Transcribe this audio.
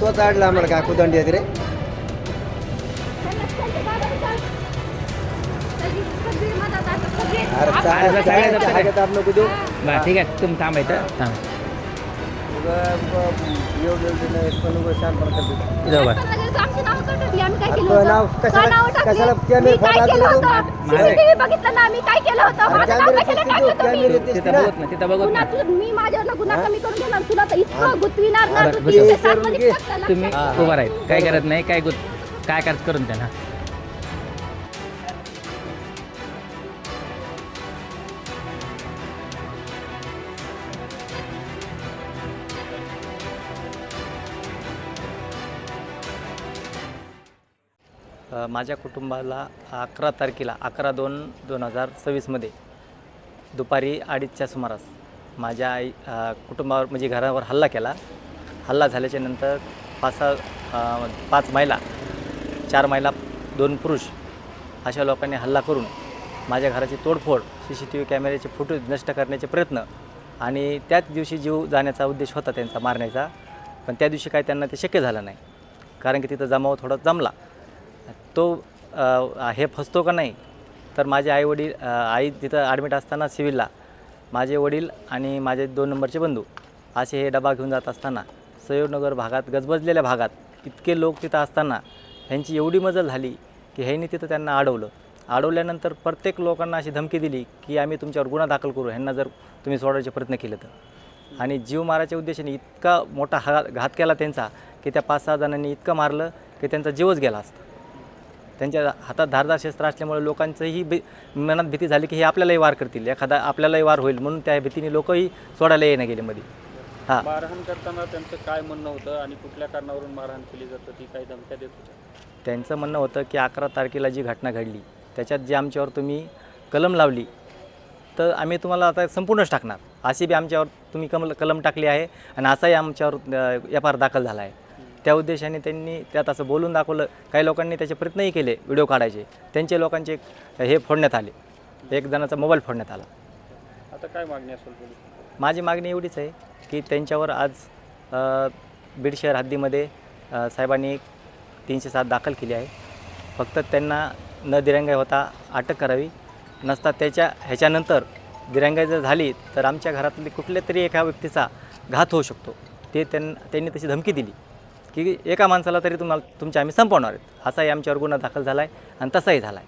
तोच आडला आम्हाला का कुदंडी येते रे. अरे काय सगळ्या काय जप्त त्या हातात नको देऊ. बरं ठीक आहे तुम्ही थांबायचं हां एवढं नाही पण उगाच शानपणा करतो. जाऊ बा तुझं नाव कशाला कॅमेरे फोन आला तू? CCTV बघितलं ना मी काय केलं होतं अरे माझं नाव कॅमेरे कशाला दिसतील टाकलं तू, तुम्ही कॅमेरे दिसतील तिथं ना. बघत ना तिथं बघत गुन्हा ना तुला मी माझ्यावर गुन्हा कमी करून देणार तुला तर इतकं गुतविणार ना बरं, तू गुतव. 307 मध्ये टाकलं लक्षात तुम्ही ठेव. उभा राहील काय करत नाही काय काय करत करून त्यांना माझ्या कुटुंबाला 11 तारखेला 11/2/2026 दुपारी 2:30च्या सुमारास माझ्या कुटुंबावर म्हणजे घरावर हल्ला केला. हल्ला झाल्याच्या नंतर 5 महिला 4 महिला 2 पुरुष अशा लोकांनी हल्ला करून माझ्या घराची तोडफोड CCTV कॅमेऱ्याचे फुटेज नष्ट करण्याचे प्रयत्न आणि त्याच दिवशी जीव जाण्याचा उद्देश होता त्यांचा मारण्याचा. पण त्या दिवशी काय त्यांना ते शक्य झालं नाही कारण की तिथं जमाव थोडा जमला. तो हे फसतो का नाही तर माझे आई तिथं ॲडमिट असताना सिव्हिलला माझे वडील आणि माझे 2 नंबरचे बंधू असे हे डबा घेऊन जात असताना सयोनगर भागात गजबजलेल्या भागात इतके लोक तिथं असताना ह्यांची एवढी मजल झाली की ह्यांनी तिथं त्यांना अडवल्यानंतर प्रत्येक लोकांना अशी धमकी दिली की आम्ही तुमच्यावर गुन्हा दाखल करू ह्यांना जर तुम्ही सोडवायचे प्रयत्न केले तर. आणि जीव मारायच्या उद्देशाने इतका मोठा घात केला त्यांचा की त्या 5-6 जणांनी इतकं मारलं की त्यांचा जीवच गेला असता. त्यांच्या हातात धारदार शस्त्र असल्यामुळे लोकांचंही मनात भीती झाली की हे आपल्यालाही वार करतील एखादा आपल्यालाही वार होईल म्हणून त्या भीतीने लोकही सोडायला येणं गेले मध्ये. हां मारहाण करताना त्यांचं काय म्हणणं होतं आणि कुठल्या कारणावरून मारहाण केली जातं ती काही धमक्या देत होत्या? त्यांचं म्हणणं होतं की 11 तारखेला जी घटना घडली त्याच्यात जी आमच्यावर तुम्ही कलम लावली तर आम्ही तुम्हाला आता संपूर्णच टाकणार अशी बी आमच्यावर तुम्ही कलम टाकली आहे आणि असाही आमच्यावर FIR दाखल झाला आहे. त्या उद्देशाने त्यांनी त्यात असं बोलून दाखवलं. काही लोकांनी त्याचे प्रयत्नही केले व्हिडिओ काढायचे त्यांचे लोकांचे हे फोडण्यात आले. एक जणाचा मोबाईल फोडण्यात आला. आता काय मागणी असेल पोलीस? माझी मागणी एवढीच आहे की त्यांच्यावर आज बीड शहर हद्दीमध्ये साहेबांनी 307 दाखल केली आहे. फक्त त्यांना न दिरंगाई होता अटक करावी नसता ह्याच्यानंतर दिरंगाई जर झाली तर आमच्या घरातली कुठल्या तरी एका व्यक्तीचा घात होऊ शकतो. त्यांनी तशी धमकी दिली की एका माणसाला तरी तुमच्या आम्ही संपवणार आहेत. असाही आमच्यावर गुन्हा दाखल झाला आहे आणि तसाही झाला आहे.